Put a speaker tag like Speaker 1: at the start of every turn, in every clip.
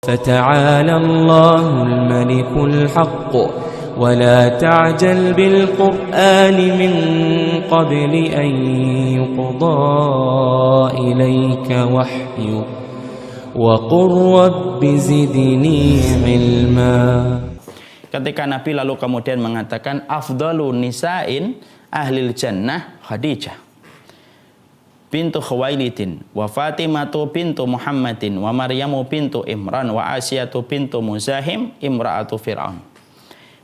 Speaker 1: فتعالى الله الملك الحق ولا تعجل بالقرآن من قبل أن يقضى إليك وحيه وقل رب زدني علما.
Speaker 2: Ketika Nabi lalu kemudian mengatakan afdalu nisa'in ahlil jannah Khadijah bintu Khuwailidin wa Fatimatu bintu Muhammadin wa Maryamu bintu Imran wa Asiyatu bintu Muzahim imra'atu Fir'aun.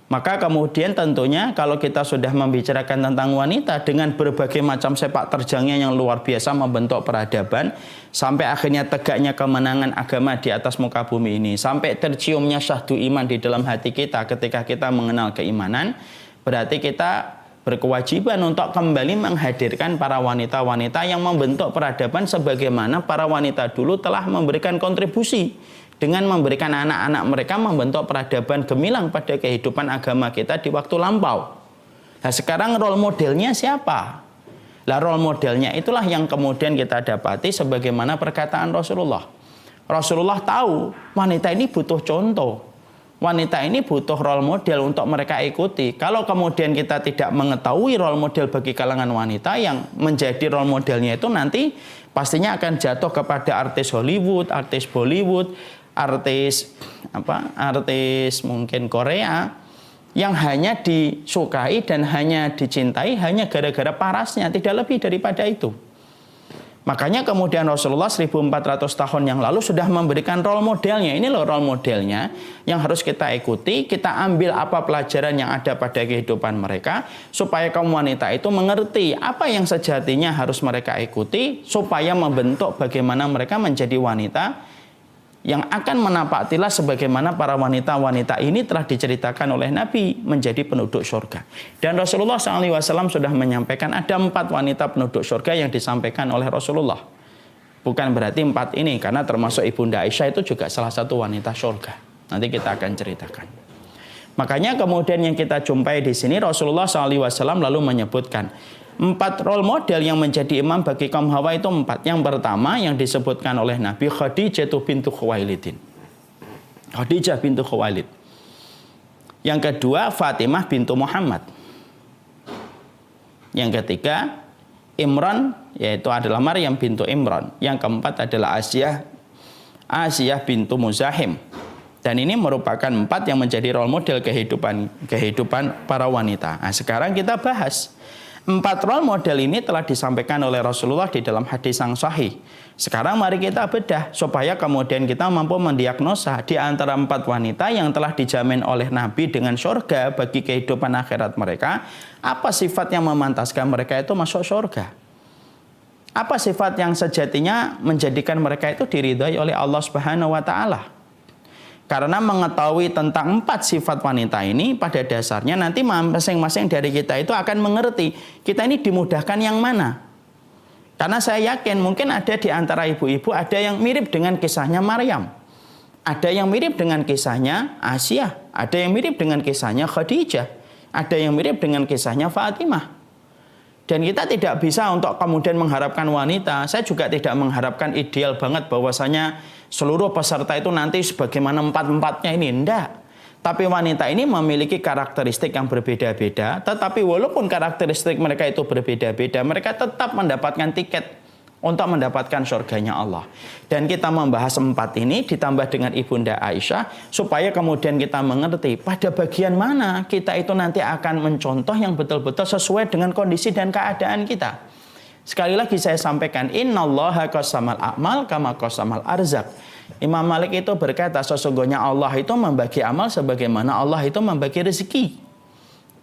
Speaker 2: Maka kemudian tentunya kalau kita sudah membicarakan tentang wanita dengan berbagai macam sepak terjangnya yang luar biasa membentuk peradaban sampai akhirnya tegaknya kemenangan agama di atas muka bumi ini, sampai terciumnya syahdu iman di dalam hati kita ketika kita mengenal keimanan, berarti kita berkewajiban untuk kembali menghadirkan para wanita-wanita yang membentuk peradaban sebagaimana para wanita dulu telah memberikan kontribusi dengan memberikan anak-anak mereka membentuk peradaban gemilang pada kehidupan agama kita di waktu lampau. Nah sekarang role modelnya siapa? Lah role modelnya itulah yang kemudian kita dapati sebagaimana perkataan Rasulullah. Rasulullah tahu wanita ini butuh contoh. Wanita ini butuh role model untuk mereka ikuti. Kalau kemudian kita tidak mengetahui role model bagi kalangan wanita yang menjadi role modelnya itu nanti pastinya akan jatuh kepada artis Hollywood, artis Bollywood, artis mungkin Korea yang hanya disukai dan hanya dicintai hanya gara-gara parasnya, tidak lebih daripada itu. Makanya kemudian Rasulullah 1400 tahun yang lalu sudah memberikan role modelnya. Ini loh role modelnya yang harus kita ikuti, kita ambil apa pelajaran yang ada pada kehidupan mereka supaya kaum wanita itu mengerti apa yang sejatinya harus mereka ikuti supaya membentuk bagaimana mereka menjadi wanita yang akan menapaktilah sebagaimana para wanita-wanita ini telah diceritakan oleh Nabi menjadi penduduk surga. Dan Rasulullah SAW sudah menyampaikan ada 4 wanita penduduk surga yang disampaikan oleh Rasulullah. Bukan berarti 4 ini, karena termasuk Ibunda Aisyah itu juga salah satu wanita surga. Nanti kita akan ceritakan. Makanya kemudian yang kita jumpai di sini Rasulullah SAW lalu menyebutkan 4 role model yang menjadi imam bagi kaum Hawa itu 4. Yang pertama yang disebutkan oleh Nabi Khadijah bintu Khuwailidin. Khadijah bintu Khuwailid. Yang kedua Fatimah bintu Muhammad. Yang ketiga Imran, yaitu adalah Maryam bintu Imran. Yang keempat adalah Asiyah bintu Muzahim. Dan ini merupakan 4 yang menjadi role model kehidupan para wanita. Nah, sekarang kita bahas 4 role model ini telah disampaikan oleh Rasulullah di dalam hadis yang sahih. Sekarang mari kita bedah supaya kemudian kita mampu mendiagnosa di antara 4 wanita yang telah dijamin oleh Nabi dengan surga bagi kehidupan akhirat mereka, apa sifat yang memantaskan mereka itu masuk surga? Apa sifat yang sejatinya menjadikan mereka itu diridhai oleh Allah Subhanahu wa taala? Karena mengetahui tentang 4 sifat wanita ini pada dasarnya nanti masing-masing dari kita itu akan mengerti kita ini dimudahkan yang mana. Karena saya yakin mungkin ada di antara ibu-ibu ada yang mirip dengan kisahnya Maryam. Ada yang mirip dengan kisahnya Asiyah. Ada yang mirip dengan kisahnya Khadijah. Ada yang mirip dengan kisahnya Fatimah. Dan kita tidak bisa untuk kemudian mengharapkan wanita. Saya juga tidak mengharapkan ideal banget bahwasanya seluruh peserta itu nanti sebagaimana 4-4-nya ini. Enggak. Tapi wanita ini memiliki karakteristik yang berbeda-beda. Tetapi walaupun karakteristik mereka itu berbeda-beda, mereka tetap mendapatkan tiket untuk mendapatkan surganya Allah. Dan kita membahas 4 ini ditambah dengan Ibunda Aisyah supaya kemudian kita mengerti pada bagian mana kita itu nanti akan mencontoh yang betul-betul sesuai dengan kondisi dan keadaan kita. Sekali lagi saya sampaikan, innallaha qasamal a'mal kama qasamal arzak. Imam Malik itu berkata sesungguhnya Allah itu membagi amal sebagaimana Allah itu membagi rezeki.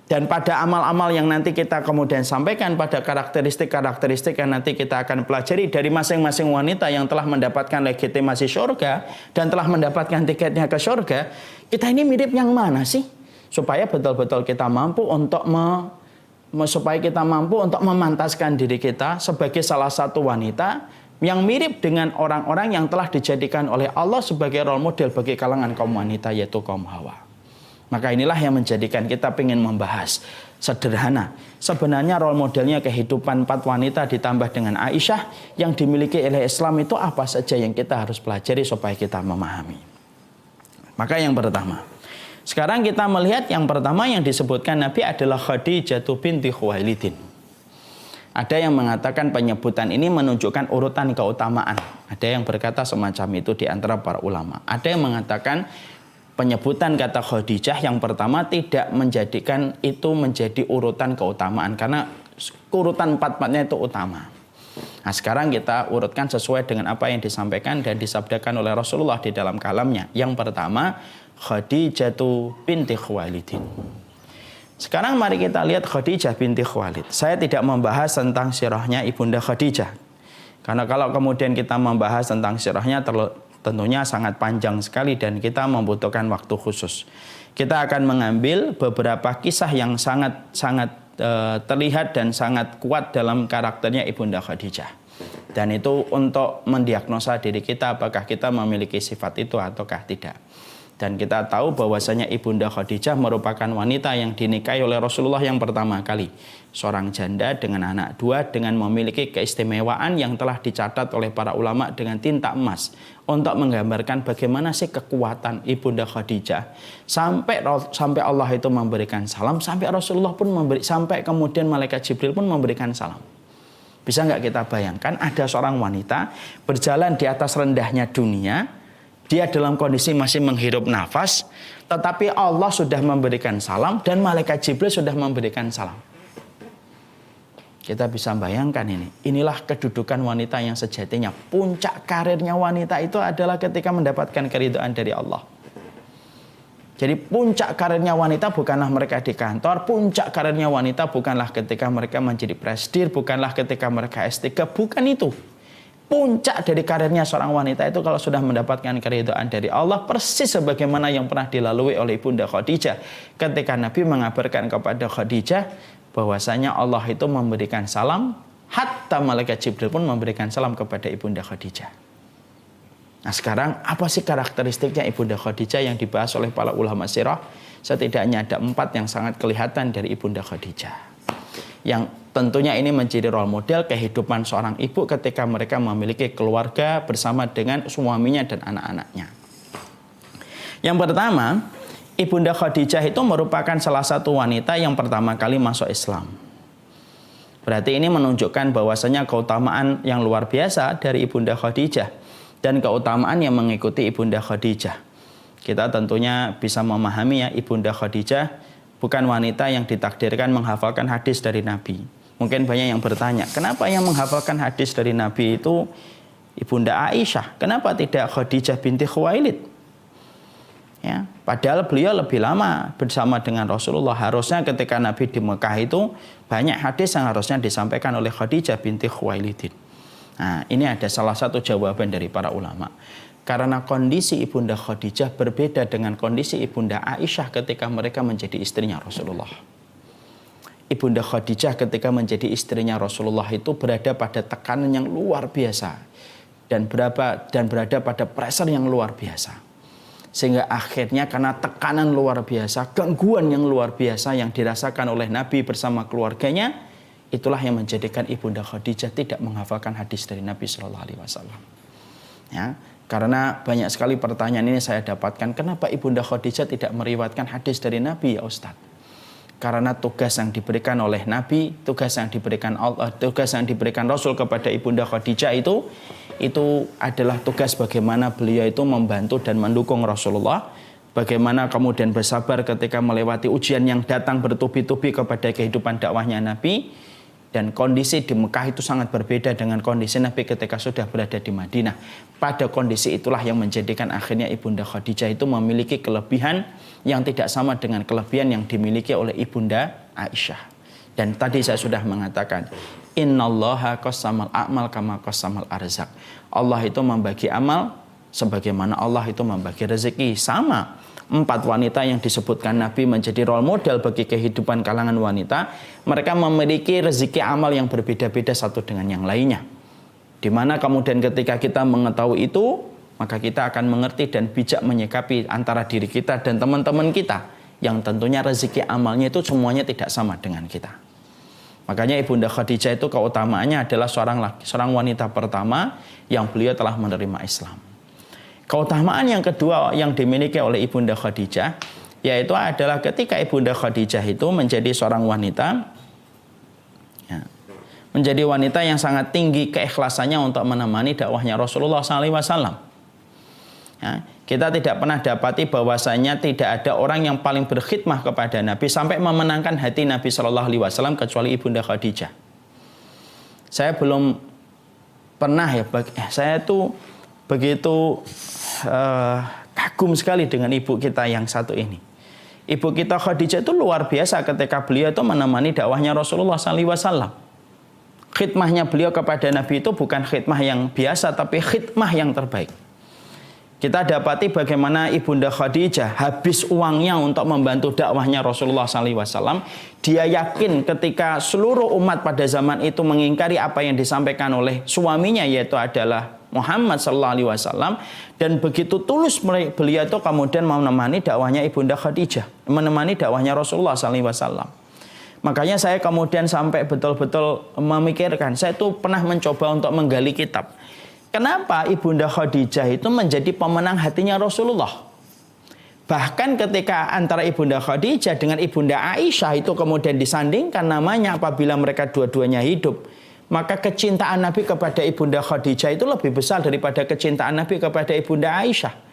Speaker 2: Dan pada amal-amal yang nanti kita kemudian sampaikan pada karakteristik-karakteristik yang nanti kita akan pelajari dari masing-masing wanita yang telah mendapatkan legitimasi surga dan telah mendapatkan tiketnya ke surga, kita ini mirip yang mana sih? Supaya betul-betul kita mampu untuk memantaskan diri kita sebagai salah satu wanita yang mirip dengan orang-orang yang telah dijadikan oleh Allah sebagai role model bagi kalangan kaum wanita, yaitu kaum Hawa. Maka inilah yang menjadikan kita ingin membahas sederhana. Sebenarnya role modelnya kehidupan 4 wanita ditambah dengan Aisyah yang dimiliki oleh Islam itu apa saja yang kita harus pelajari supaya kita memahami. Maka yang pertama. Sekarang kita melihat yang pertama yang disebutkan Nabi adalah Khadijah binti Khuwailid. Ada yang mengatakan penyebutan ini menunjukkan urutan keutamaan. Ada yang berkata semacam itu di antara para ulama. Ada yang mengatakan penyebutan kata Khadijah yang pertama tidak menjadikan itu menjadi urutan keutamaan. Karena urutan 4-4-nya itu utama. Nah sekarang kita urutkan sesuai dengan apa yang disampaikan dan disabdakan oleh Rasulullah di dalam kalamnya. Yang pertama, Khadijah binti Khuwailid. Sekarang mari kita lihat Khadijah binti Khuwailid. Saya tidak membahas tentang sirahnya Ibunda Khadijah. Karena kalau kemudian kita membahas tentang sirahnya tentunya sangat panjang sekali dan kita membutuhkan waktu khusus. Kita akan mengambil beberapa kisah yang sangat terlihat dan sangat kuat dalam karakternya Ibunda Khadijah. Dan itu untuk mendiagnosa diri kita apakah kita memiliki sifat itu ataukah tidak. Dan kita tahu bahwasanya Ibunda Khadijah merupakan wanita yang dinikahi oleh Rasulullah yang pertama kali. Seorang janda dengan anak 2 dengan memiliki keistimewaan yang telah dicatat oleh para ulama dengan tinta emas. Untuk menggambarkan bagaimana sih kekuatan Ibunda Khadijah. Sampai Allah itu memberikan salam, sampai Rasulullah pun sampai kemudian Malaikat Jibril pun memberikan salam. Bisa nggak kita bayangkan ada seorang wanita berjalan di atas rendahnya dunia. Dia dalam kondisi masih menghirup nafas, tetapi Allah sudah memberikan salam dan Malaikat Jibril sudah memberikan salam. Kita bisa bayangkan ini. Inilah kedudukan wanita yang sejatinya. Puncak karirnya wanita itu adalah ketika mendapatkan keridhaan dari Allah. Jadi puncak karirnya wanita bukanlah mereka di kantor. Puncak karirnya wanita bukanlah ketika mereka menjadi presidir. Bukanlah ketika mereka S3. Bukan itu. Puncak dari karirnya seorang wanita itu kalau sudah mendapatkan keridhaan dari Allah, persis sebagaimana yang pernah dilalui oleh Ibunda Khadijah. Ketika Nabi mengabarkan kepada Khadijah bahwasanya Allah itu memberikan salam, hatta Malaikat Jibril pun memberikan salam kepada Ibunda Khadijah. Nah sekarang apa sih karakteristiknya Ibunda Khadijah yang dibahas oleh para ulama sirah? Setidaknya ada 4 yang sangat kelihatan dari Ibunda Khadijah. Yang tentunya ini menjadi role model kehidupan seorang ibu ketika mereka memiliki keluarga bersama dengan suaminya dan anak-anaknya. Yang pertama, Ibunda Khadijah itu merupakan salah satu wanita yang pertama kali masuk Islam. Berarti ini menunjukkan bahwasanya keutamaan yang luar biasa dari Ibunda Khadijah dan keutamaan yang mengikuti Ibunda Khadijah. Kita tentunya bisa memahami ya, Ibunda Khadijah bukan wanita yang ditakdirkan menghafalkan hadis dari Nabi. Mungkin banyak yang bertanya, kenapa yang menghafalkan hadis dari Nabi itu Ibunda Aisyah? Kenapa tidak Khadijah binti Khuwailid? Ya, padahal beliau lebih lama bersama dengan Rasulullah. Harusnya ketika Nabi di Mekah itu banyak hadis yang harusnya disampaikan oleh Khadijah binti Khuwailid. Nah, ini ada salah satu jawaban dari para ulama. Karena kondisi Ibunda Khadijah berbeda dengan kondisi Ibunda Aisyah ketika mereka menjadi istrinya Rasulullah. Ibunda Khadijah ketika menjadi istrinya Rasulullah itu berada pada tekanan yang luar biasa dan berada pada pressure yang luar biasa. Sehingga akhirnya karena tekanan luar biasa, gangguan yang luar biasa yang dirasakan oleh Nabi bersama keluarganya, itulah yang menjadikan Ibunda Khadijah tidak menghafalkan hadis dari Nabi Shallallahu Alaihi Wasallam. Ya, karena banyak sekali pertanyaan ini saya dapatkan, kenapa Ibunda Khadijah tidak meriwayatkan hadis dari Nabi ya Ustadz? Karena tugas yang diberikan oleh Nabi, tugas yang diberikan Allah, tugas yang diberikan Rasul kepada Ibunda Khadijah itu adalah tugas bagaimana beliau itu membantu dan mendukung Rasulullah. Bagaimana kemudian bersabar ketika melewati ujian yang datang bertubi-tubi kepada kehidupan dakwahnya Nabi. Dan kondisi di Mekah itu sangat berbeda dengan kondisi Nabi ketika sudah berada di Madinah. Pada kondisi itulah yang menjadikan akhirnya Ibunda Khadijah itu memiliki kelebihan yang tidak sama dengan kelebihan yang dimiliki oleh Ibunda Aisyah. Dan tadi saya sudah mengatakan, innallaha qassamal a'mal kama qassamal arzak. Allah itu membagi amal sebagaimana Allah itu membagi rezeki. Sama 4 wanita yang disebutkan Nabi menjadi role model bagi kehidupan kalangan wanita, mereka memiliki rezeki amal yang berbeda-beda satu dengan yang lainnya. Di mana kemudian ketika kita mengetahui itu, maka kita akan mengerti dan bijak menyikapi antara diri kita dan teman-teman kita, yang tentunya rezeki amalnya itu semuanya tidak sama dengan kita. Makanya Ibunda Khadijah itu keutamaannya adalah seorang wanita pertama yang beliau telah menerima Islam. Keutamaan yang kedua yang dimiliki oleh Ibunda Khadijah, yaitu adalah ketika Ibunda Khadijah itu menjadi seorang wanita, ya, menjadi wanita yang sangat tinggi keikhlasannya untuk menemani dakwahnya Rasulullah SAW. Ya, kita tidak pernah dapati bahwasanya tidak ada orang yang paling berkhidmah kepada Nabi sampai memenangkan hati Nabi SAW kecuali Ibunda Khadijah. Saya belum pernah saya tuh begitu kagum sekali dengan ibu kita yang satu ini. Ibu kita Khadijah itu luar biasa ketika beliau itu menemani dakwahnya Rasulullah SAW. Khidmahnya beliau kepada Nabi itu bukan khidmah yang biasa, tapi khidmah yang terbaik. Kita dapati bagaimana Ibunda Khadijah habis uangnya untuk membantu dakwahnya Rasulullah SAW. Dia yakin ketika seluruh umat pada zaman itu mengingkari apa yang disampaikan oleh suaminya, yaitu adalah Muhammad SAW, dan begitu tulus beliau itu kemudian menemani dakwahnya Ibunda Khadijah, menemani dakwahnya Rasulullah SAW. Makanya saya kemudian sampai betul-betul memikirkan, saya itu pernah mencoba untuk menggali kitab. Kenapa Ibunda Khadijah itu menjadi pemenang hatinya Rasulullah? Bahkan ketika antara Ibunda Khadijah dengan Ibunda Aisyah itu kemudian disandingkan namanya apabila mereka dua-duanya hidup, maka kecintaan Nabi kepada Ibunda Khadijah itu lebih besar daripada kecintaan Nabi kepada Ibunda Aisyah.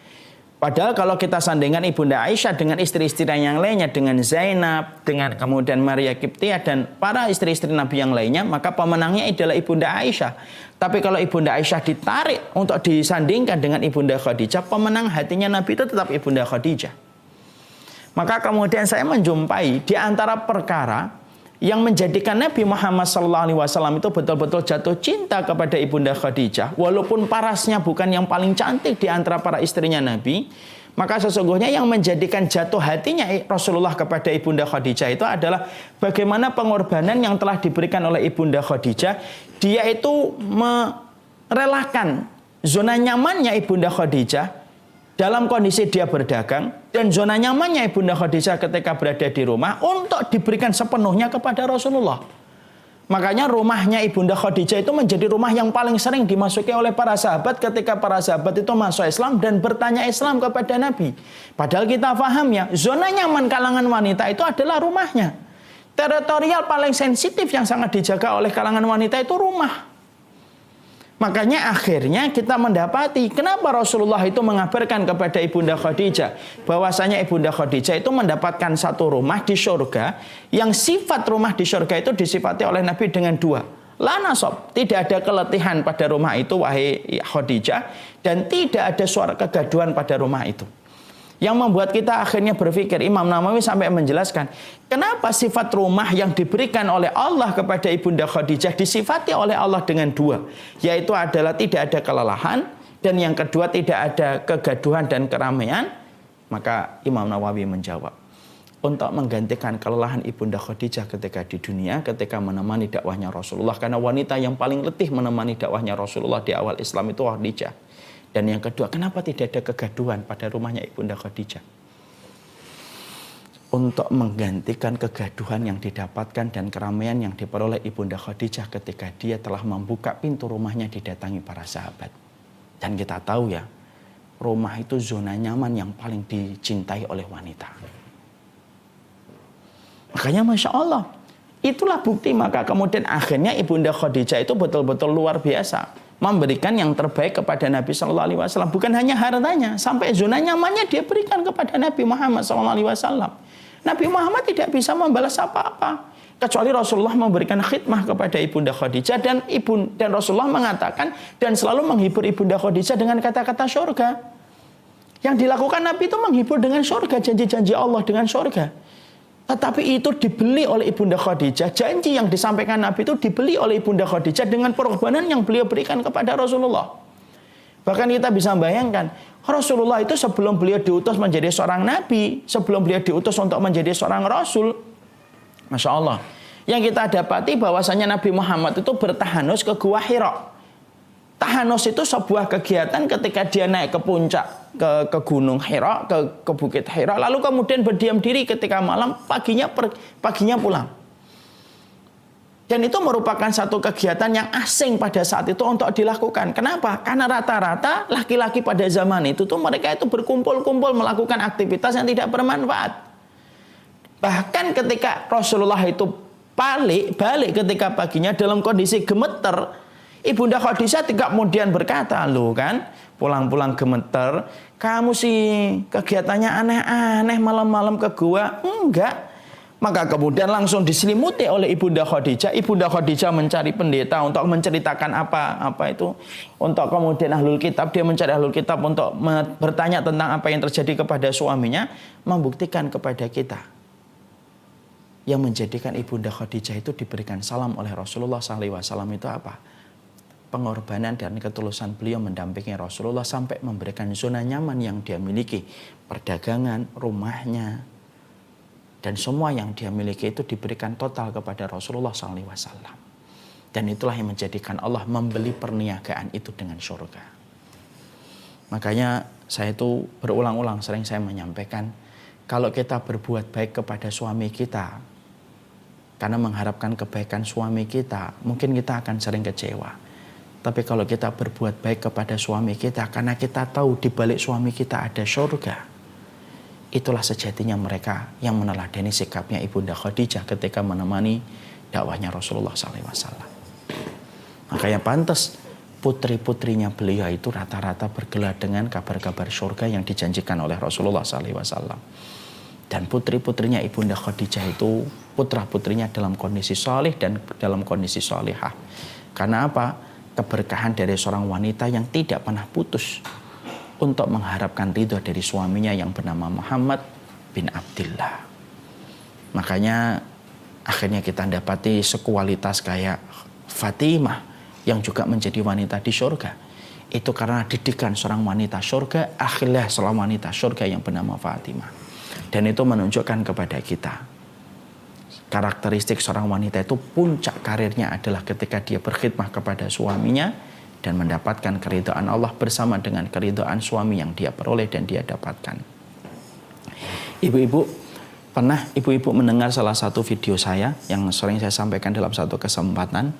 Speaker 2: Padahal kalau kita sandingkan Ibunda Aisyah dengan istri-istri yang lainnya, dengan Zainab, dengan kemudian Maria Qibtiyah dan para istri-istri Nabi yang lainnya, maka pemenangnya adalah Ibunda Aisyah. Tapi kalau Ibunda Aisyah ditarik untuk disandingkan dengan Ibunda Khadijah, pemenang hatinya Nabi itu tetap Ibunda Khadijah. Maka kemudian saya menjumpai di antara perkara yang menjadikan Nabi Muhammad SAW itu betul-betul jatuh cinta kepada Ibunda Khadijah, walaupun parasnya bukan yang paling cantik di antara para istrinya Nabi, maka sesungguhnya yang menjadikan jatuh hatinya Rasulullah kepada Ibunda Khadijah itu adalah bagaimana pengorbanan yang telah diberikan oleh Ibunda Khadijah. Dia itu merelakan zona nyamannya Ibunda Khadijah dalam kondisi dia berdagang, dan zona nyamannya Ibunda Khadijah ketika berada di rumah untuk diberikan sepenuhnya kepada Rasulullah. Makanya rumahnya Ibunda Khadijah itu menjadi rumah yang paling sering dimasuki oleh para sahabat ketika para sahabat itu masuk Islam dan bertanya Islam kepada Nabi. Padahal kita paham ya, zona nyaman kalangan wanita itu adalah rumahnya. Teritorial paling sensitif yang sangat dijaga oleh kalangan wanita itu rumah. Makanya akhirnya kita mendapati kenapa Rasulullah itu mengabarkan kepada Ibunda Khadijah bahwasanya Ibunda Khadijah itu mendapatkan satu rumah di surga, yang sifat rumah di surga itu disifati oleh Nabi dengan dua. La nasab, tidak ada keletihan pada rumah itu wahai Khadijah, dan tidak ada suara kegaduhan pada rumah itu. Yang membuat kita akhirnya berpikir, Imam Nawawi sampai menjelaskan, kenapa sifat rumah yang diberikan oleh Allah kepada Ibunda Khadijah disifati oleh Allah dengan dua, yaitu adalah tidak ada kelelahan, dan yang kedua tidak ada kegaduhan dan keramaian. Maka Imam Nawawi menjawab, untuk menggantikan kelelahan Ibunda Khadijah ketika di dunia, ketika menemani dakwahnya Rasulullah, karena wanita yang paling letih menemani dakwahnya Rasulullah di awal Islam itu Khadijah. Dan yang kedua, kenapa tidak ada kegaduhan pada rumahnya Ibunda Khadijah? Untuk menggantikan kegaduhan yang didapatkan dan keramaian yang diperoleh Ibunda Khadijah ketika dia telah membuka pintu rumahnya didatangi para sahabat. Dan kita tahu ya, rumah itu zona nyaman yang paling dicintai oleh wanita. Makanya Masya Allah, itulah bukti. Maka kemudian akhirnya Ibunda Khadijah itu betul-betul luar biasa memberikan yang terbaik kepada Nabi SAW. Bukan hanya hartanya, sampai zona nyamannya dia berikan kepada Nabi Muhammad SAW. Nabi Muhammad tidak bisa membalas apa-apa, kecuali Rasulullah memberikan khidmah kepada Ibunda Khadijah, dan Rasulullah mengatakan dan selalu menghibur Ibunda Khadijah dengan kata-kata surga. Yang dilakukan Nabi itu menghibur dengan surga, janji-janji Allah dengan surga. Tetapi itu dibeli oleh Ibunda Khadijah. Janji yang disampaikan Nabi itu dibeli oleh Ibunda Khadijah dengan pengorbanan yang beliau berikan kepada Rasulullah. Bahkan kita bisa bayangkan, Rasulullah itu sebelum beliau diutus menjadi seorang Nabi, sebelum beliau diutus untuk menjadi seorang Rasul, Masya Allah, yang kita dapati bahwasanya Nabi Muhammad itu bertahanus ke Gua Hira. Tahanus itu sebuah kegiatan ketika dia naik ke puncak, ke gunung Hira, ke bukit Hira, lalu kemudian berdiam diri ketika malam, paginya pulang. Dan itu merupakan satu kegiatan yang asing pada saat itu untuk dilakukan. Kenapa? Karena rata-rata laki-laki pada zaman itu tuh mereka itu berkumpul-kumpul melakukan aktivitas yang tidak bermanfaat. Bahkan ketika Rasulullah itu balik ketika paginya dalam kondisi gemeter, Ibunda Khadijah tidak kemudian berkata, loh kan, pulang-pulang gemeter, kamu sih kegiatannya aneh-aneh malam-malam ke gua. Enggak. Maka kemudian langsung diselimuti oleh Ibunda Khadijah. Ibunda Khadijah mencari pendeta untuk menceritakan apa itu. Untuk kemudian ahlul kitab, dia mencari ahlul kitab untuk bertanya tentang apa yang terjadi kepada suaminya. Membuktikan kepada kita. Yang menjadikan Ibunda Khadijah itu diberikan salam oleh Rasulullah SAW itu apa? Pengorbanan dan ketulusan beliau mendampingi Rasulullah sampai memberikan zona nyaman yang dia miliki. Perdagangan, rumahnya, dan semua yang dia miliki itu diberikan total kepada Rasulullah SAW. Dan itulah yang menjadikan Allah membeli perniagaan itu dengan surga. Makanya saya itu berulang-ulang sering saya menyampaikan, kalau kita berbuat baik kepada suami kita, karena mengharapkan kebaikan suami kita, mungkin kita akan sering kecewa. Tapi kalau kita berbuat baik kepada suami kita, karena kita tahu di balik suami kita ada surga, itulah sejatinya mereka yang meneladani sikapnya Ibunda Khadijah ketika menemani dakwahnya Rasulullah SAW. Makanya pantas putri-putrinya beliau itu rata-rata bergelar dengan kabar-kabar surga yang dijanjikan oleh Rasulullah SAW. Dan putri-putrinya Ibunda Khadijah itu putra-putrinya dalam kondisi salih dan dalam kondisi salihah. Karena apa? Keberkahan dari seorang wanita yang tidak pernah putus untuk mengharapkan ridho dari suaminya yang bernama Muhammad bin Abdullah. Makanya akhirnya kita dapati sekualitas kayak Fatimah yang juga menjadi wanita di surga. Itu karena didikan seorang wanita surga, akhirnya seorang wanita surga yang bernama Fatimah. Dan itu menunjukkan kepada kita karakteristik seorang wanita itu puncak karirnya adalah ketika dia berkhidmah kepada suaminya dan mendapatkan keridhaan Allah bersama dengan keridhaan suami yang dia peroleh dan dia dapatkan. Ibu-ibu, pernah ibu-ibu mendengar salah satu video saya yang sering saya sampaikan dalam satu kesempatan?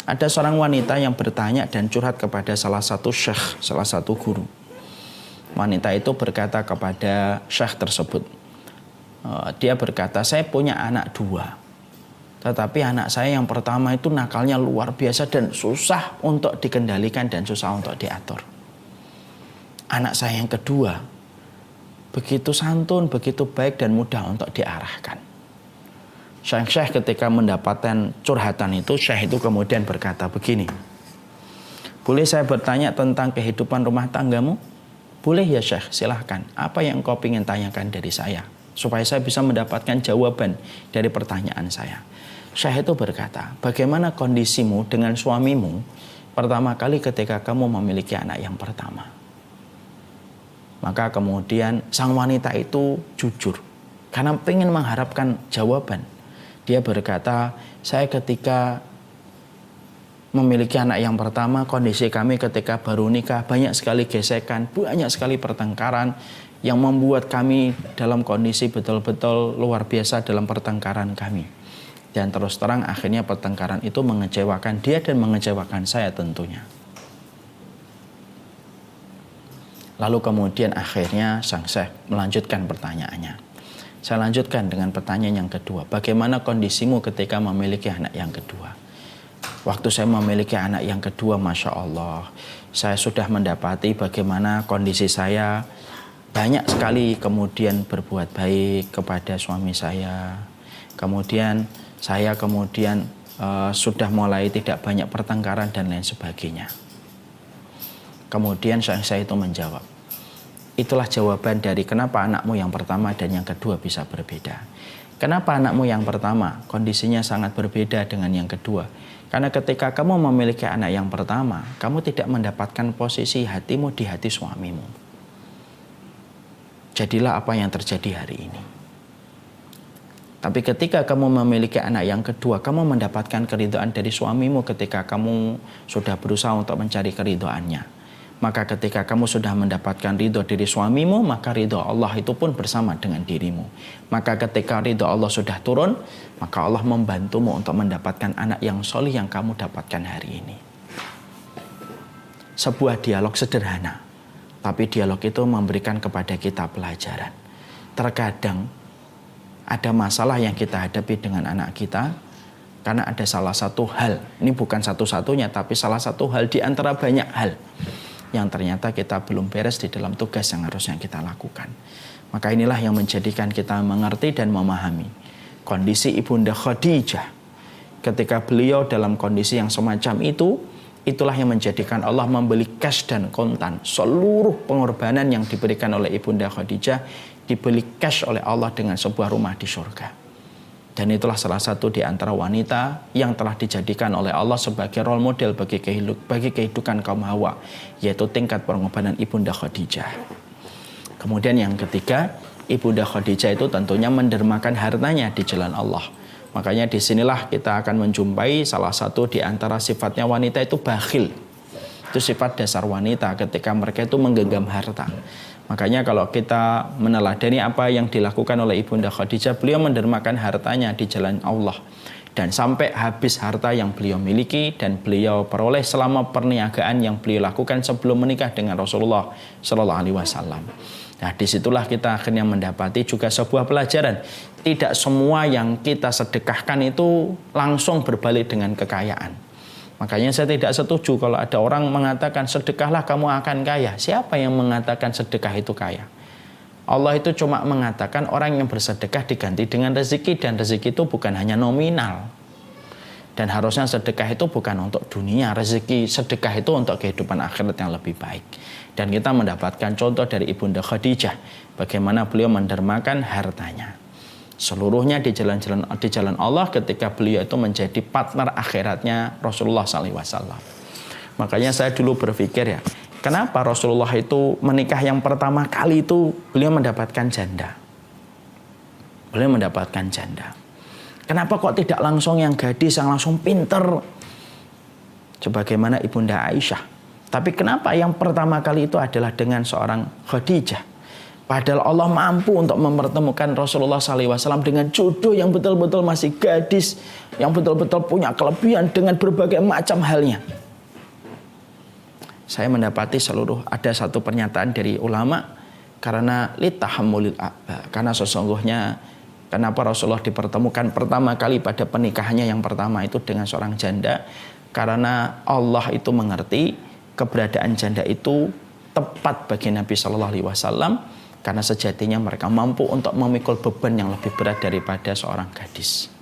Speaker 2: Ada seorang wanita yang bertanya dan curhat kepada salah satu syekh, salah satu guru. Wanita itu berkata kepada syekh tersebut, dia berkata, saya punya anak 2. Tetapi anak saya yang pertama itu nakalnya luar biasa dan susah untuk dikendalikan dan susah untuk diatur. Anak saya yang kedua begitu santun, begitu baik dan mudah untuk diarahkan. Syekh ketika mendapatkan curhatan itu, Syekh itu kemudian berkata begini, boleh saya bertanya tentang kehidupan rumah tanggamu? Boleh ya Syekh, silahkan. Apa yang kau ingin tanyakan dari saya? Supaya saya bisa mendapatkan jawaban dari pertanyaan saya. Syekh itu berkata, bagaimana kondisimu dengan suamimu pertama kali ketika kamu memiliki anak yang pertama? Maka kemudian sang wanita itu jujur karena ingin mengharapkan jawaban. Dia berkata, saya ketika memiliki anak yang pertama, kondisi kami ketika baru nikah banyak sekali gesekan, banyak sekali pertengkaran yang membuat kami dalam kondisi betul-betul luar biasa dalam pertengkaran kami. Dan terus terang akhirnya pertengkaran itu mengecewakan dia dan mengecewakan saya tentunya. Lalu kemudian akhirnya sang syekh melanjutkan pertanyaannya. Saya lanjutkan dengan pertanyaan yang kedua. Bagaimana kondisimu ketika memiliki anak yang kedua? Waktu saya memiliki anak yang kedua, Masya Allah, saya sudah mendapati bagaimana kondisi saya banyak sekali kemudian berbuat baik kepada suami saya. Kemudian saya sudah mulai tidak banyak pertengkaran dan lain sebagainya. Kemudian saya itu menjawab, itulah jawaban dari kenapa anakmu yang pertama dan yang kedua bisa berbeda. Kenapa anakmu yang pertama kondisinya sangat berbeda dengan yang kedua? Karena ketika kamu memiliki anak yang pertama, kamu tidak mendapatkan posisi hatimu di hati suamimu. Jadilah apa yang terjadi hari ini. Tapi ketika kamu memiliki anak yang kedua, kamu mendapatkan keridhaan dari suamimu ketika kamu sudah berusaha untuk mencari keridhaannya. Maka ketika kamu sudah mendapatkan ridho dari suamimu, maka ridho Allah itu pun bersama dengan dirimu. Maka ketika ridho Allah sudah turun, maka Allah membantumu untuk mendapatkan anak yang solih yang kamu dapatkan hari ini. Sebuah dialog sederhana, tapi dialog itu memberikan kepada kita pelajaran. Terkadang ada masalah yang kita hadapi dengan anak kita, karena ada salah satu hal, ini bukan satu-satunya, tapi salah satu hal di antara banyak hal yang ternyata kita belum beres di dalam tugas yang harusnya kita lakukan. Maka inilah yang menjadikan kita mengerti dan memahami kondisi Ibunda Khadijah. Ketika beliau dalam kondisi yang semacam itu, itulah yang menjadikan Allah membeli cash dan kontan. Seluruh pengorbanan yang diberikan oleh Ibunda Khadijah dibeli cash oleh Allah dengan sebuah rumah di surga. Dan itulah salah satu di antara wanita yang telah dijadikan oleh Allah sebagai role model bagi kehidupan kaum Hawa, yaitu tingkat pengorbanan Ibunda Khadijah. Kemudian yang ketiga, Ibunda Khadijah itu tentunya mendermakan hartanya di jalan Allah. Makanya disinilah kita akan menjumpai salah satu di antara sifatnya wanita itu bakhil. Itu sifat dasar wanita ketika mereka itu menggenggam harta. Makanya kalau kita meneladani apa yang dilakukan oleh Ibunda Khadijah, beliau mendermakan hartanya di jalan Allah. Dan sampai habis harta yang beliau miliki dan beliau peroleh selama perniagaan yang beliau lakukan sebelum menikah dengan Rasulullah Shallallahu Alaihi Wasallam. Nah, disitulah kita akhirnya mendapati juga sebuah pelajaran. Tidak semua yang kita sedekahkan itu langsung berbalik dengan kekayaan. Makanya saya tidak setuju kalau ada orang mengatakan sedekahlah kamu akan kaya. Siapa yang mengatakan sedekah itu kaya? Allah itu cuma mengatakan orang yang bersedekah diganti dengan rezeki, dan rezeki itu bukan hanya nominal. Dan harusnya sedekah itu bukan untuk dunia, rezeki sedekah itu untuk kehidupan akhirat yang lebih baik. Dan kita mendapatkan contoh dari Ibunda Khadijah, bagaimana beliau mendermakan hartanya. Seluruhnya di jalan Allah ketika beliau itu menjadi partner akhiratnya Rasulullah SAW. Makanya saya dulu berpikir ya, kenapa Rasulullah itu menikah yang pertama kali itu beliau mendapatkan janda. Beliau mendapatkan janda. Kenapa kok tidak langsung yang gadis yang langsung pinter sebagaimana Ibunda Aisyah? Tapi kenapa yang pertama kali itu adalah dengan seorang Khadijah? Padahal Allah mampu untuk mempertemukan Rasulullah SAW dengan jodoh yang betul-betul masih gadis, yang betul-betul punya kelebihan dengan berbagai macam halnya. Saya mendapati ada satu pernyataan dari ulama, karena litahammulil a'ba, karena sesungguhnya kenapa Rasulullah dipertemukan pertama kali pada pernikahannya yang pertama itu dengan seorang janda, karena Allah itu mengerti keberadaan janda itu tepat bagi Nabi Shallallahu Alaihi Wasallam. Karena sejatinya mereka mampu untuk memikul beban yang lebih berat daripada seorang gadis.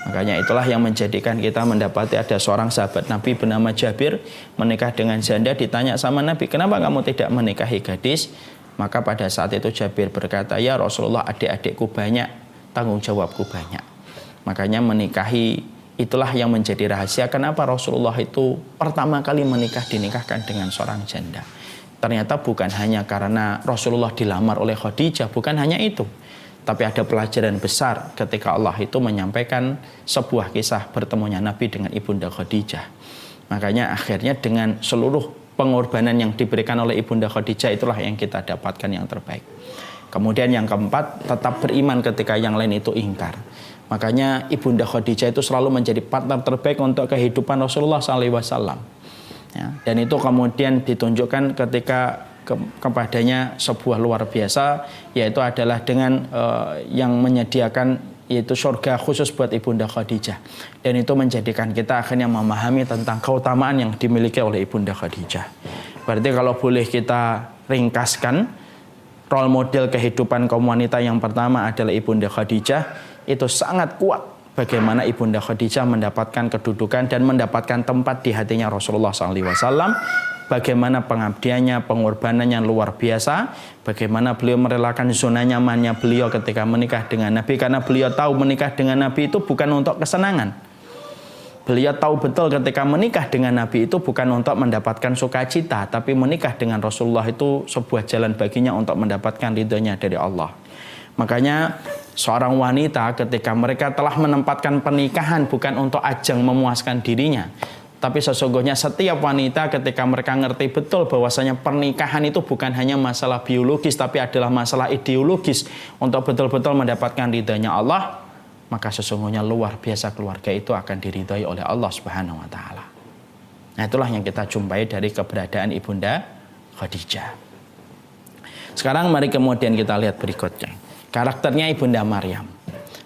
Speaker 2: Makanya itulah yang menjadikan kita mendapati ada seorang sahabat Nabi bernama Jabir menikah dengan janda. Ditanya sama Nabi, kenapa kamu tidak menikahi gadis? Maka pada saat itu Jabir berkata, ya Rasulullah, adik-adikku banyak, tanggung jawabku banyak. Makanya menikahi itulah yang menjadi rahasia kenapa Rasulullah itu pertama kali dinikahkan dengan seorang janda. Ternyata bukan hanya karena Rasulullah dilamar oleh Khadijah, bukan hanya itu. Tapi ada pelajaran besar ketika Allah itu menyampaikan sebuah kisah bertemunya Nabi dengan Ibunda Khadijah. Makanya akhirnya dengan seluruh pengorbanan yang diberikan oleh Ibunda Khadijah itulah yang kita dapatkan yang terbaik. Kemudian yang keempat, tetap beriman ketika yang lain itu ingkar. Makanya Ibunda Khadijah itu selalu menjadi partner terbaik untuk kehidupan Rasulullah SAW. Ya, dan itu kemudian ditunjukkan ketika kepadanya sebuah luar biasa, yaitu adalah dengan yang menyediakan yaitu surga khusus buat Ibunda Khadijah. Dan itu menjadikan kita akhirnya memahami tentang keutamaan yang dimiliki oleh Ibunda Khadijah. Berarti kalau boleh kita ringkaskan, role model kehidupan kaum wanita yang pertama adalah Ibunda Khadijah. Itu sangat kuat bagaimana Ibunda Khadijah mendapatkan kedudukan dan mendapatkan tempat di hatinya Rasulullah SAW. Bagaimana pengabdiannya, pengorbanannya luar biasa. Bagaimana beliau merelakan zona nyamannya beliau ketika menikah dengan Nabi. Karena beliau tahu menikah dengan Nabi itu bukan untuk kesenangan. Beliau tahu betul ketika menikah dengan Nabi itu bukan untuk mendapatkan sukacita. Tapi menikah dengan Rasulullah itu sebuah jalan baginya untuk mendapatkan ridhonya dari Allah. Makanya seorang wanita ketika mereka telah menempatkan pernikahan bukan untuk ajang memuaskan dirinya, Tapi sesungguhnya setiap wanita ketika mereka ngerti betul bahwasanya pernikahan itu bukan hanya masalah biologis, tapi adalah masalah ideologis untuk betul-betul mendapatkan ridhanya Allah, maka sesungguhnya luar biasa keluarga itu akan diridhai oleh Allah Subhanahu wa taala. Nah, itulah yang kita jumpai dari keberadaan Ibunda Khadijah. Sekarang mari kemudian kita lihat berikutnya. Karakternya Ibunda Maryam.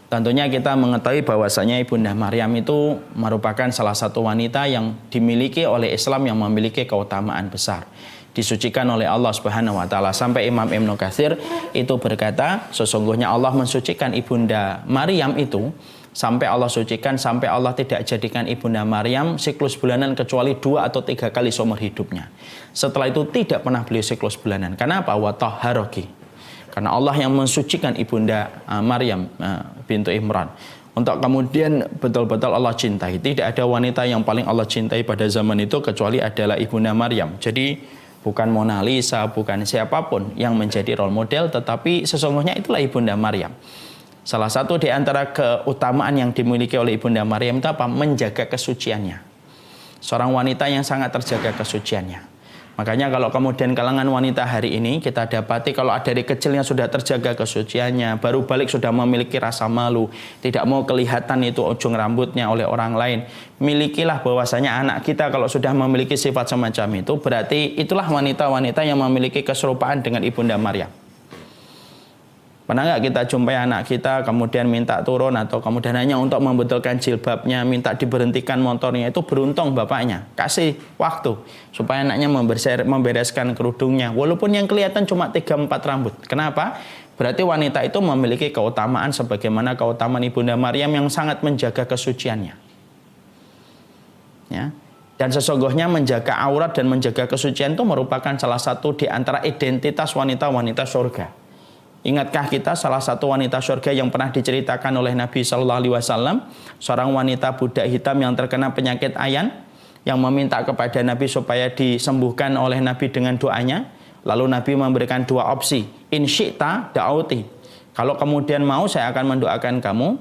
Speaker 2: Tentunya kita mengetahui bahwasanya Ibunda Maryam itu merupakan salah satu wanita yang dimiliki oleh Islam yang memiliki keutamaan besar. Disucikan oleh Allah Subhanahu wa taala. Sampai Imam Ibnu Katsir itu berkata, sesungguhnya Allah mensucikan Ibunda Maryam itu sampai Allah sucikan, sampai Allah tidak jadikan Ibunda Maryam siklus bulanan kecuali 2 atau 3 kali seumur hidupnya. Setelah itu tidak pernah beliau siklus bulanan. Kenapa? Wa tahharaki. Karena Allah yang mensucikan Ibunda Maryam bintu Imran. Untuk kemudian betul-betul Allah cintai. Tidak ada wanita yang paling Allah cintai pada zaman itu kecuali adalah Ibunda Maryam. Jadi bukan Mona Lisa, bukan siapapun yang menjadi role model, tetapi sesungguhnya itulah Ibunda Maryam. Salah satu di antara keutamaan yang dimiliki oleh Ibunda Maryam itu apa? Menjaga kesuciannya. Seorang wanita yang sangat terjaga kesuciannya. Makanya kalau kemudian kalangan wanita hari ini kita dapati kalau dari kecilnya sudah terjaga kesuciannya, baru balik sudah memiliki rasa malu, tidak mau kelihatan itu ujung rambutnya oleh orang lain. Milikilah bahwasanya anak kita kalau sudah memiliki sifat semacam itu, berarti itulah wanita-wanita yang memiliki keserupaan dengan Ibunda Maryam. Pernah nggak kita jumpai anak kita kemudian minta turun atau kemudian hanya untuk membetulkan jilbabnya, minta diberhentikan motornya, itu beruntung bapaknya kasih waktu supaya anaknya membereskan kerudungnya, walaupun yang kelihatan cuma 3-4 rambut. Kenapa? Berarti wanita itu memiliki keutamaan sebagaimana keutamaan Ibunda Maryam yang sangat menjaga kesuciannya. Ya. Dan sesungguhnya menjaga aurat dan menjaga kesucian itu merupakan salah satu di antara identitas wanita-wanita surga. Ingatkah kita salah satu wanita surga yang pernah diceritakan oleh Nabi Shallallahu Alaihi Wasallam, seorang wanita budak hitam yang terkena penyakit ayan, yang meminta kepada Nabi supaya disembuhkan oleh Nabi dengan doanya. Lalu Nabi memberikan 2 opsi, in syi'ta da'auti. Kalau kemudian mau, saya akan mendoakan kamu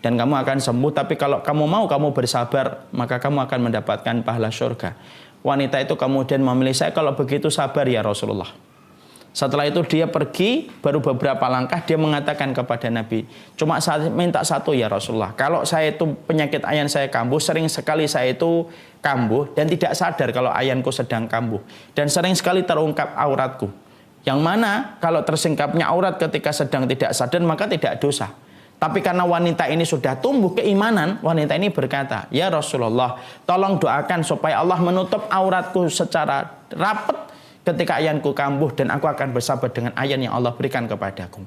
Speaker 2: dan kamu akan sembuh. Tapi kalau kamu mau, kamu bersabar, maka kamu akan mendapatkan pahala surga. Wanita itu kemudian memilih, saya kalau begitu sabar ya Rasulullah. Setelah itu dia pergi, baru beberapa langkah dia mengatakan kepada Nabi, cuma saya minta satu ya Rasulullah, kalau saya itu penyakit ayan saya kambuh, sering sekali saya itu kambuh dan tidak sadar kalau ayanku sedang kambuh, dan sering sekali terungkap auratku, yang mana kalau tersingkapnya aurat ketika sedang tidak sadar maka tidak dosa. Tapi karena wanita ini sudah tumbuh keimanan, wanita ini berkata, ya Rasulullah, tolong doakan supaya Allah menutup auratku secara rapat ketika ayanku kambuh, dan aku akan bersabar dengan ayan yang Allah berikan kepadaku.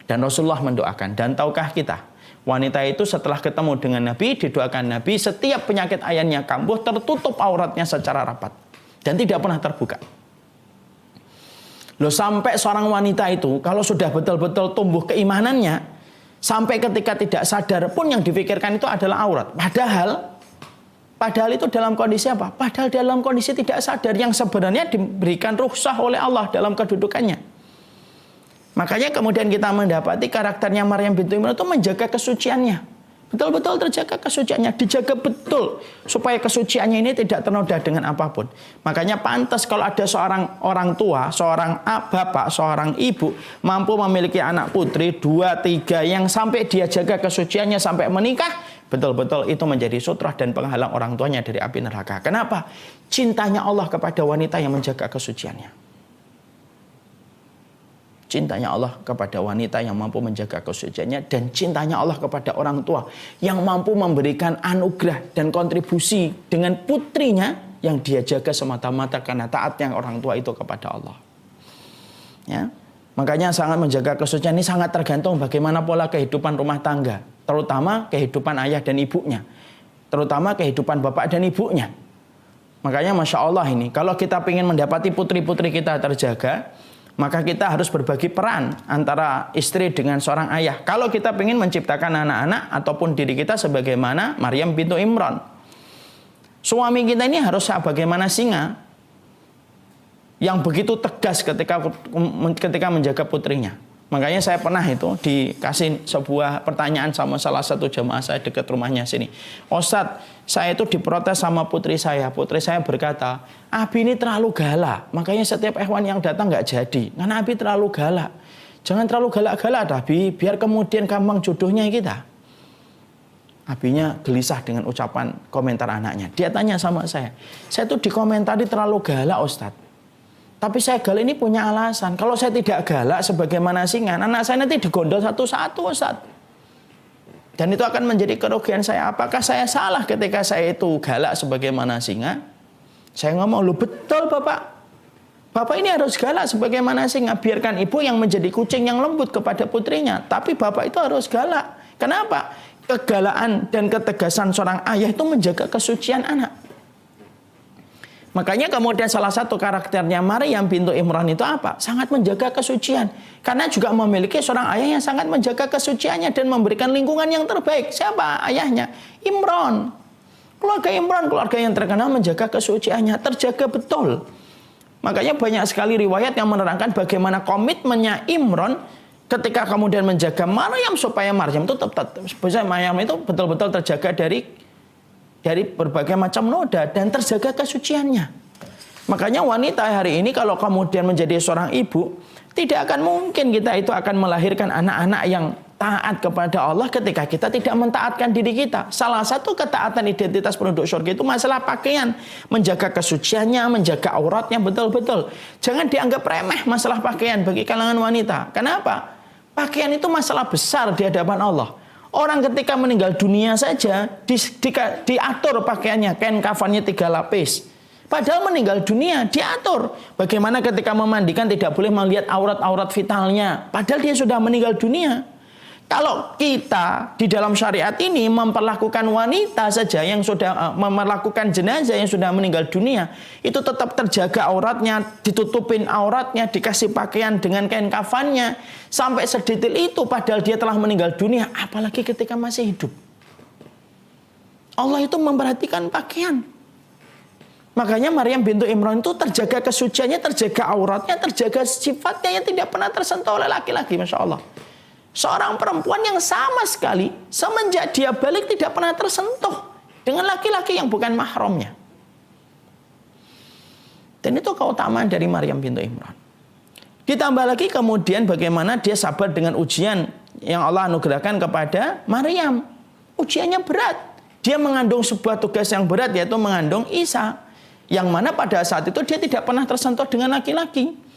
Speaker 2: Dan Rasulullah mendoakan. Dan tahukah kita, wanita itu setelah ketemu dengan Nabi, didoakan Nabi, setiap penyakit ayannya kambuh, tertutup auratnya secara rapat dan tidak pernah terbuka. Loh, sampai seorang wanita itu kalau sudah betul-betul tumbuh keimanannya, sampai ketika tidak sadar pun yang difikirkan itu adalah aurat. Padahal itu dalam kondisi apa? Padahal dalam kondisi tidak sadar yang sebenarnya diberikan rukhsah oleh Allah dalam kedudukannya. Makanya kemudian kita mendapati karakternya Maryam bintu Imran itu menjaga kesuciannya. Betul-betul terjaga kesuciannya, dijaga betul supaya kesuciannya ini tidak ternoda dengan apapun. Makanya pantas kalau ada seorang orang tua, seorang bapak, seorang ibu mampu memiliki anak putri 2-3 yang sampai dia jaga kesuciannya sampai menikah, betul-betul itu menjadi sutrah dan penghalang orang tuanya dari api neraka. Kenapa? Cintanya Allah kepada wanita yang menjaga kesuciannya. Cintanya Allah kepada wanita yang mampu menjaga kesuciannya, dan cintanya Allah kepada orang tua yang mampu memberikan anugerah dan kontribusi dengan putrinya yang dia jaga semata-mata karena taatnya orang tua itu kepada Allah. Ya. Makanya sangat menjaga kesucian ini sangat tergantung bagaimana pola kehidupan rumah tangga, terutama kehidupan ayah dan ibunya, terutama kehidupan bapak dan ibunya. Makanya Masya Allah ini, kalau kita ingin mendapati putri-putri kita terjaga, maka kita harus berbagi peran antara istri dengan seorang ayah. Kalau kita ingin menciptakan anak-anak ataupun diri kita sebagaimana Maryam bintu Imran, suami kita ini harus bagaimana singa yang begitu tegas ketika menjaga putrinya. Makanya saya pernah itu dikasih sebuah pertanyaan sama salah satu jamaah saya dekat rumahnya sini. Ustadz, saya itu diprotes sama putri saya. Putri saya berkata, Abi ini terlalu galak. Makanya setiap ikhwan yang datang nggak jadi. Karena Abi terlalu galak. Jangan terlalu galak-galak, Abi. Biar kemudian gampang jodohnya kita. Abinya gelisah dengan ucapan komentar anaknya. Dia tanya sama saya itu dikomentari terlalu galak, Ustadz. Tapi saya galak ini punya alasan. Kalau saya tidak galak sebagaimana singa, anak saya nanti digondol satu-satu, Ustaz. Dan itu akan menjadi kerugian saya. Apakah saya salah ketika saya itu galak sebagaimana singa? Saya ngomong, lu betul Bapak. Bapak ini harus galak sebagaimana singa. Biarkan ibu yang menjadi kucing yang lembut kepada putrinya. Tapi Bapak itu harus galak. Kenapa? Kegalakan dan ketegasan seorang ayah itu menjaga kesucian anak. Makanya kemudian salah satu karakternya Maryam bintu Imran itu apa? Sangat menjaga kesucian. Karena juga memiliki seorang ayah yang sangat menjaga kesuciannya dan memberikan lingkungan yang terbaik. Siapa ayahnya? Imran. Keluarga Imran, keluarga yang terkenal menjaga kesuciannya. Terjaga betul. Makanya banyak sekali riwayat yang menerangkan bagaimana komitmennya Imran ketika kemudian menjaga Maryam supaya Maryam itu tetap Maryam itu betul-betul terjaga dari berbagai macam noda dan terjaga kesuciannya. Makanya wanita hari ini kalau kemudian menjadi seorang ibu, tidak akan mungkin kita itu akan melahirkan anak-anak yang taat kepada Allah ketika kita tidak mentaatkan diri kita. Salah satu ketaatan identitas penduduk surga itu masalah pakaian. Menjaga kesuciannya, menjaga auratnya betul-betul. Jangan dianggap remeh masalah pakaian bagi kalangan wanita. Kenapa? Pakaian itu masalah besar di hadapan Allah. Orang ketika meninggal dunia saja diatur pakaiannya, kain kafannya 3 lapis. Padahal meninggal dunia diatur. Bagaimana ketika memandikan tidak boleh melihat aurat-aurat vitalnya. Padahal dia sudah meninggal dunia. Kalau kita di dalam syariat ini memperlakukan wanita saja yang sudah melakukan jenazah yang sudah meninggal dunia, itu tetap terjaga auratnya, ditutupin auratnya, dikasih pakaian dengan kain kafannya, sampai sedetail itu padahal dia telah meninggal dunia, apalagi ketika masih hidup. Allah itu memperhatikan pakaian. Makanya Maryam bintu Imran itu terjaga kesuciannya, terjaga auratnya, terjaga sifatnya yang tidak pernah tersentuh oleh laki-laki, Masya Allah. Seorang perempuan yang sama sekali semenjak dia balik tidak pernah tersentuh dengan laki-laki yang bukan mahramnya. Dan itu keutamaan dari Maryam bintu Imran. Ditambah lagi kemudian bagaimana dia sabar dengan ujian yang Allah anugerahkan kepada Maryam. Ujiannya berat. Dia mengandung sebuah tugas yang berat, yaitu mengandung Isa. Yang mana pada saat itu dia tidak pernah tersentuh dengan laki-laki.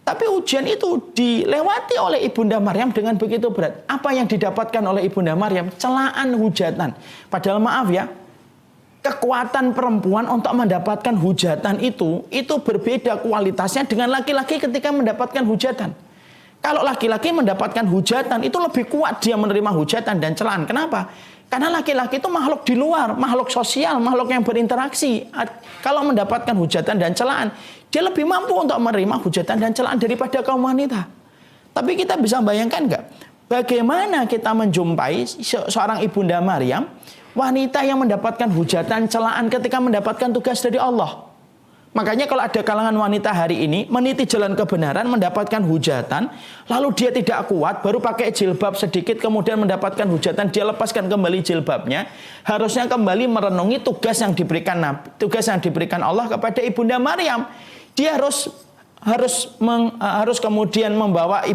Speaker 2: Tapi ujian itu dilewati oleh Ibunda Maryam dengan begitu berat. Apa yang didapatkan oleh Ibunda Maryam? Celaan, hujatan. Padahal maaf ya, kekuatan perempuan untuk mendapatkan hujatan itu berbeda kualitasnya dengan laki-laki ketika mendapatkan hujatan. Kalau laki-laki mendapatkan hujatan itu lebih kuat dia menerima hujatan dan celaan. Kenapa? Karena laki-laki itu makhluk di luar, makhluk sosial, makhluk yang berinteraksi. Kalau mendapatkan hujatan dan celaan, dia lebih mampu untuk menerima hujatan dan celaan daripada kaum wanita. Tapi kita bisa bayangkan nggak? Bagaimana kita menjumpai seorang Ibunda Maryam, wanita yang mendapatkan hujatan, celaan ketika mendapatkan tugas dari Allah. Makanya kalau ada kalangan wanita hari ini meniti jalan kebenaran, mendapatkan hujatan, lalu dia tidak kuat, baru pakai jilbab sedikit, kemudian mendapatkan hujatan, dia lepaskan kembali jilbabnya, harusnya kembali merenungi tugas yang diberikan Allah kepada Ibunda Maryam. Dia harus kemudian membawa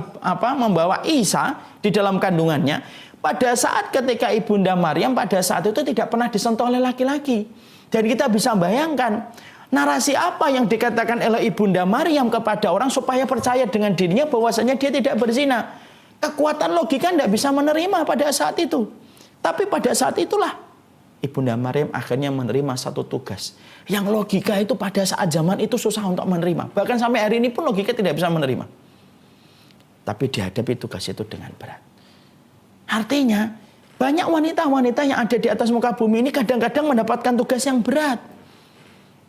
Speaker 2: Isa di dalam kandungannya. Pada saat ketika Ibunda Maryam pada saat itu tidak pernah disentuh oleh laki-laki. Dan kita bisa bayangkan narasi apa yang dikatakan oleh Ibunda Maryam kepada orang supaya percaya dengan dirinya bahwasanya dia tidak berzina. Kekuatan logika tidak bisa menerima pada saat itu. Tapi pada saat itulah Ibunda Maryam akhirnya menerima satu tugas. Yang logika itu pada saat zaman itu susah untuk menerima. Bahkan sampai hari ini pun logika tidak bisa menerima. Tapi dihadapi tugas itu dengan berat. Artinya banyak wanita-wanita yang ada di atas muka bumi ini kadang-kadang mendapatkan tugas yang berat.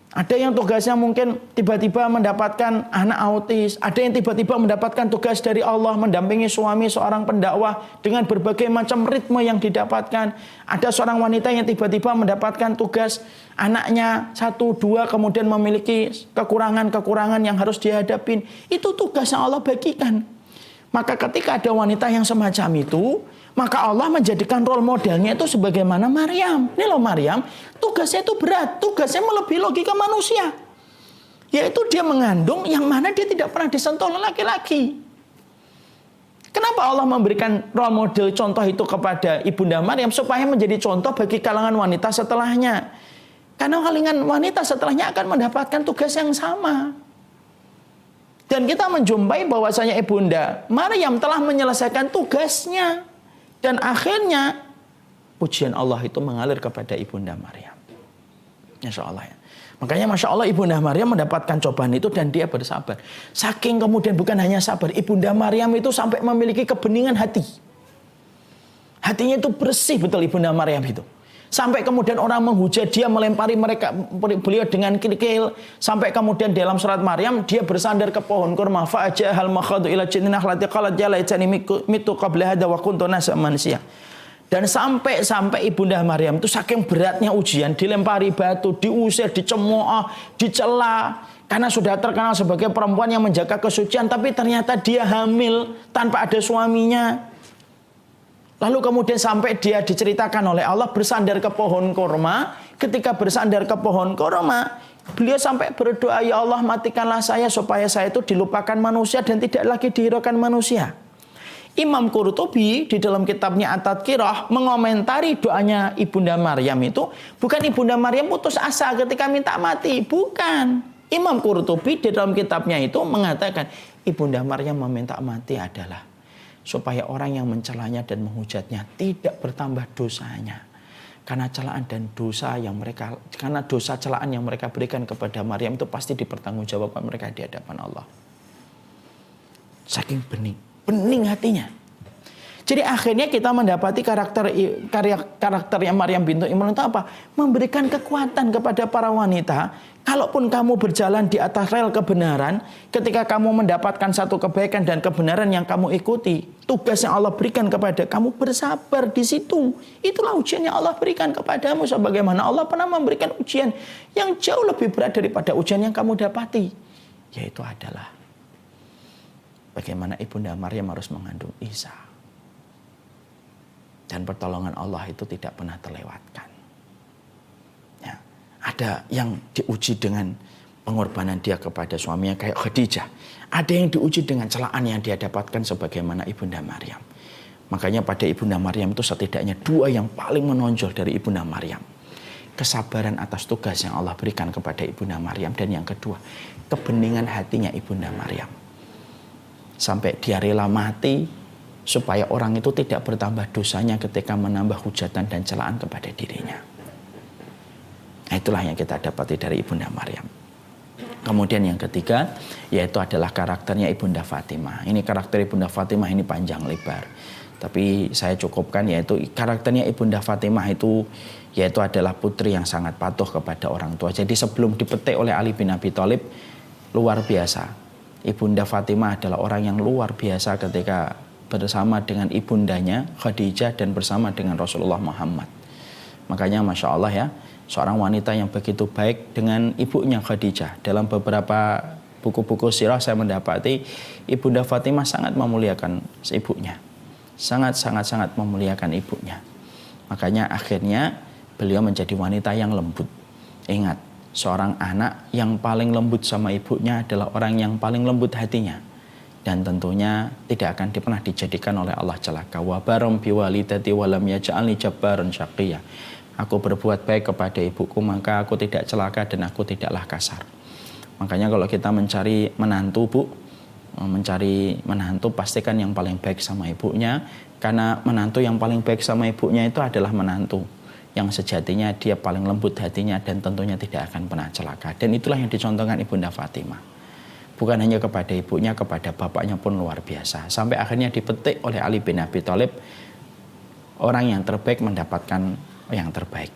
Speaker 2: Ada yang tugasnya mungkin tiba-tiba mendapatkan anak autis. Ada yang tiba-tiba mendapatkan tugas dari Allah mendampingi suami seorang pendakwah dengan berbagai macam ritme yang didapatkan. Ada seorang wanita yang tiba-tiba mendapatkan tugas anaknya 1, 2 kemudian memiliki kekurangan-kekurangan yang harus dihadapin. Itu tugas yang Allah bagikan. Maka ketika ada wanita yang semacam itu, maka Allah menjadikan role modelnya itu sebagaimana Maryam. Ini loh Maryam, tugasnya itu berat, tugasnya melebihi logika manusia. Yaitu dia mengandung yang mana dia tidak pernah disentuh oleh laki-laki. Kenapa Allah memberikan role model contoh itu kepada Ibunda Maryam? Supaya menjadi contoh bagi kalangan wanita setelahnya. Karena kalangan wanita setelahnya akan mendapatkan tugas yang sama. Dan kita menjumpai bahwasanya Ibunda Maryam telah menyelesaikan tugasnya. Dan akhirnya pujian Allah itu mengalir kepada Ibunda Maryam. Masya Allah ya. Makanya Masya Allah Ibunda Maryam mendapatkan cobaan itu dan dia bersabar. Saking kemudian bukan hanya sabar. Ibunda Maryam itu sampai memiliki kebeningan hati. Hatinya itu bersih betul Ibunda Maryam itu. Sampai kemudian orang menghujat dia, melempari beliau dengan kerikil. Sampai kemudian dalam surat Maryam dia bersandar ke pohon kurma. Fa'ajahal makhadu ila jinnin akhlati qalat ya laitani mitu qabla hada wa kuntu nasan mansiyah. Dan sampai Ibunda Maryam itu saking beratnya ujian, dilempari batu, diusir, dicemooh, dicela. Karena sudah terkenal sebagai perempuan yang menjaga kesucian, tapi ternyata dia hamil tanpa ada suaminya. Lalu kemudian sampai dia diceritakan oleh Allah bersandar ke pohon kurma. Ketika bersandar ke pohon kurma, beliau sampai berdoa, ya Allah matikanlah saya supaya saya itu dilupakan manusia dan tidak lagi dihiraukan manusia. Imam Qurtubi di dalam kitabnya At-Tadhkirah mengomentari doanya Ibunda Maryam itu, bukan Ibunda Maryam putus asa ketika minta mati, bukan. Imam Qurtubi di dalam kitabnya itu mengatakan Ibunda Maryam meminta mati adalah supaya orang yang mencelanya dan menghujatnya tidak bertambah dosanya. Karena celaan dan dosa yang mereka, karena dosa celaan yang mereka berikan kepada Maryam itu pasti dipertanggungjawabkan mereka di hadapan Allah. Saking bening hatinya. Jadi akhirnya kita mendapati karakternya Maryam bintu Imran itu apa? Memberikan kekuatan kepada para wanita. Kalaupun kamu berjalan di atas rel kebenaran, ketika kamu mendapatkan satu kebaikan dan kebenaran yang kamu ikuti, tugas yang Allah berikan kepada kamu, bersabar di situ. Itulah ujian yang Allah berikan kepadamu, sebagaimana Allah pernah memberikan ujian yang jauh lebih berat daripada ujian yang kamu dapati, yaitu adalah bagaimana Ibunda Maryam harus mengandung Isa. Dan pertolongan Allah itu tidak pernah terlewatkan. Ya, ada yang diuji dengan pengorbanan dia kepada suaminya kayak Khadijah. Ada yang diuji dengan celaan yang dia dapatkan sebagaimana Ibunda Maryam. Makanya pada Ibunda Maryam itu setidaknya dua yang paling menonjol dari Ibunda Maryam. Kesabaran atas tugas yang Allah berikan kepada Ibunda Maryam. Dan yang kedua, kebeningan hatinya Ibunda Maryam. Sampai dia rela mati supaya orang itu tidak bertambah dosanya ketika menambah hujatan dan celaan kepada dirinya. Nah, itulah yang kita dapati dari Ibunda Maryam. Kemudian yang ketiga, yaitu adalah karakternya Ibunda Fatimah. Ini karakter Ibunda Fatimah ini panjang lebar. Tapi saya cukupkan, yaitu karakternya Ibunda Fatimah itu yaitu adalah putri yang sangat patuh kepada orang tua. Jadi sebelum dipetik oleh Ali bin Abi Thalib, luar biasa. Ibunda Fatimah adalah orang yang luar biasa ketika bersama dengan ibundanya Khadijah dan bersama dengan Rasulullah Muhammad. Makanya Masya Allah ya, seorang wanita yang begitu baik dengan ibunya Khadijah. Dalam beberapa buku-buku sirah saya mendapati Ibunda Fatimah sangat memuliakan ibunya. Sangat memuliakan ibunya. Makanya akhirnya beliau menjadi wanita yang lembut. Ingat, seorang anak yang paling lembut sama ibunya adalah orang yang paling lembut hatinya. Dan tentunya tidak akan pernah dijadikan oleh Allah celaka. Wa baram bi walidati wa lam yaj'alni jabbaran syaqiyya. Aku berbuat baik kepada ibuku, maka aku tidak celaka dan aku tidaklah kasar. Makanya kalau kita mencari menantu, Bu, mencari menantu pastikan yang paling baik sama ibunya. Karena menantu yang paling baik sama ibunya itu adalah menantu yang sejatinya dia paling lembut hatinya dan tentunya tidak akan pernah celaka. Dan itulah yang dicontohkan Ibunda Fatimah. Bukan hanya kepada ibunya, kepada bapaknya pun luar biasa. Sampai akhirnya dipetik oleh Ali bin Abi Thalib, orang yang terbaik mendapatkan yang terbaik.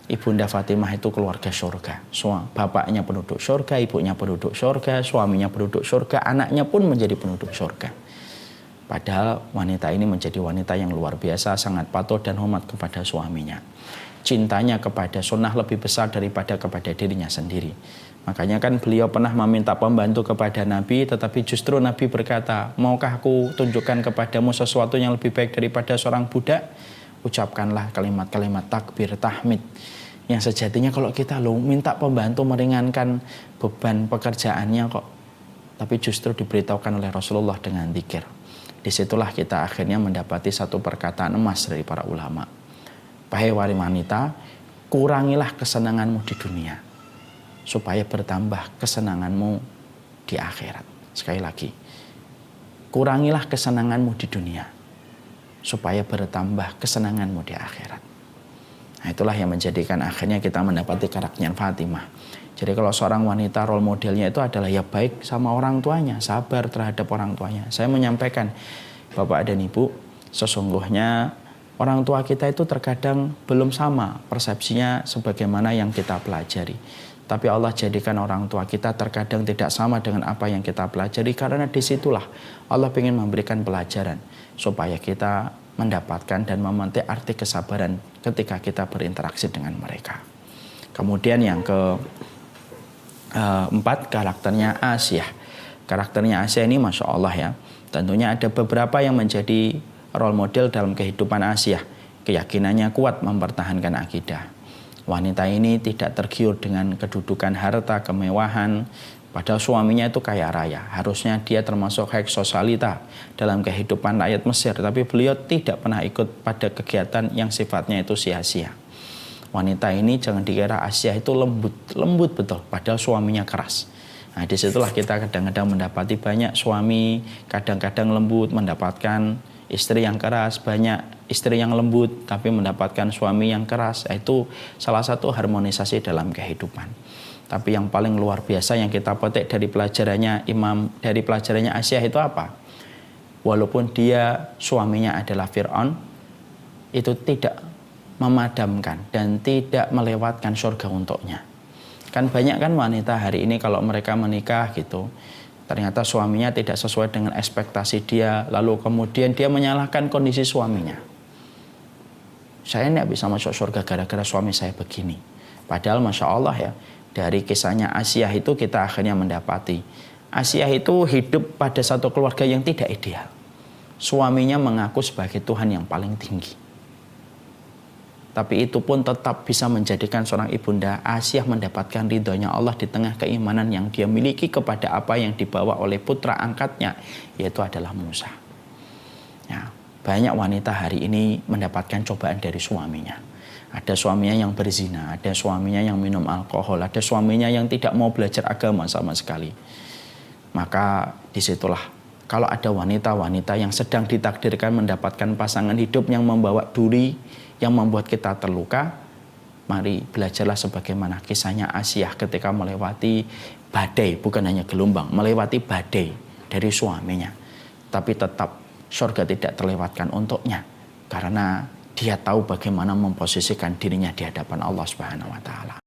Speaker 2: Ibunda Fatimah itu keluarga surga. Bapaknya penduduk surga, ibunya penduduk surga, suaminya penduduk surga, anaknya pun menjadi penduduk surga. Padahal wanita ini menjadi wanita yang luar biasa, sangat patuh dan hormat kepada suaminya. cintanya kepada sunnah lebih besar daripada kepada dirinya sendiri. Makanya kan beliau pernah meminta pembantu kepada Nabi, tetapi justru Nabi berkata, maukah aku tunjukkan kepadamu sesuatu yang lebih baik daripada seorang budak? Ucapkanlah kalimat-kalimat takbir, tahmid. Yang sejatinya kalau kita minta pembantu meringankan beban pekerjaannya kok, tapi justru diberitahukan oleh Rasulullah dengan zikir. Disitulah kita akhirnya mendapati satu perkataan emas dari para ulama. Wahai wanita, kurangilah kesenanganmu di dunia supaya bertambah kesenanganmu di akhirat. Sekali lagi, kurangilah kesenanganmu di dunia supaya bertambah kesenanganmu di akhirat. Nah, itulah yang menjadikan akhirnya kita mendapati karakternya Fatimah. Jadi kalau seorang wanita role modelnya itu adalah ya baik sama orang tuanya, sabar terhadap orang tuanya. Saya menyampaikan, Bapak dan Ibu, sesungguhnya orang tua kita itu terkadang belum sama persepsinya sebagaimana yang kita pelajari. Tapi Allah jadikan orang tua kita terkadang tidak sama dengan apa yang kita pelajari, karena disitulah Allah ingin memberikan pelajaran supaya kita mendapatkan dan memetik arti kesabaran ketika kita berinteraksi dengan mereka. Kemudian yang keempat, karakternya Asiyah. Karakternya Asiyah ini Masya Allah ya, tentunya ada beberapa yang menjadi role model dalam kehidupan Asiyah. Keyakinannya kuat mempertahankan akidah. Wanita ini tidak tergiur dengan kedudukan harta, kemewahan, padahal suaminya itu kaya raya. Harusnya dia termasuk hak sosialita dalam kehidupan rakyat Mesir, tapi beliau tidak pernah ikut pada kegiatan yang sifatnya itu sia-sia. Wanita ini jangan dikira Asiyah itu lembut betul, padahal suaminya keras. Nah, disitulah kita kadang-kadang mendapati banyak suami kadang-kadang lembut mendapatkan istri yang keras, banyak istri yang lembut tapi mendapatkan suami yang keras. Itu salah satu harmonisasi dalam kehidupan. Tapi yang paling luar biasa yang kita petik dari pelajarannya Asiyah itu apa? Walaupun dia suaminya adalah Fir'aun, itu tidak memadamkan dan tidak melewatkan surga untuknya. Kan banyak kan wanita hari ini kalau mereka menikah gitu, ternyata suaminya tidak sesuai dengan ekspektasi dia, lalu kemudian dia menyalahkan kondisi suaminya. Saya tidak bisa masuk surga gara-gara suami saya begini. Padahal Masya Allah ya, dari kisahnya Asiyah itu kita akhirnya mendapati Asiyah itu hidup pada satu keluarga yang tidak ideal. Suaminya mengaku sebagai Tuhan yang paling tinggi. Tapi itu pun tetap bisa menjadikan seorang ibunda Asiyah mendapatkan ridhonya Allah di tengah keimanan yang dia miliki kepada apa yang dibawa oleh putra angkatnya, yaitu adalah Musa. Ya, banyak wanita hari ini mendapatkan cobaan dari suaminya. Ada suaminya yang berzina, ada suaminya yang minum alkohol, ada suaminya yang tidak mau belajar agama sama sekali. Maka disitulah kalau ada wanita-wanita yang sedang ditakdirkan mendapatkan pasangan hidup yang membawa duri, yang membuat kita terluka, mari belajarlah sebagaimana kisahnya Asiyah ketika melewati badai, bukan hanya gelombang, melewati badai dari suaminya. Tapi tetap surga tidak terlewatkan untuknya, karena dia tahu bagaimana memposisikan dirinya di hadapan Allah Subhanahu wa Ta'ala.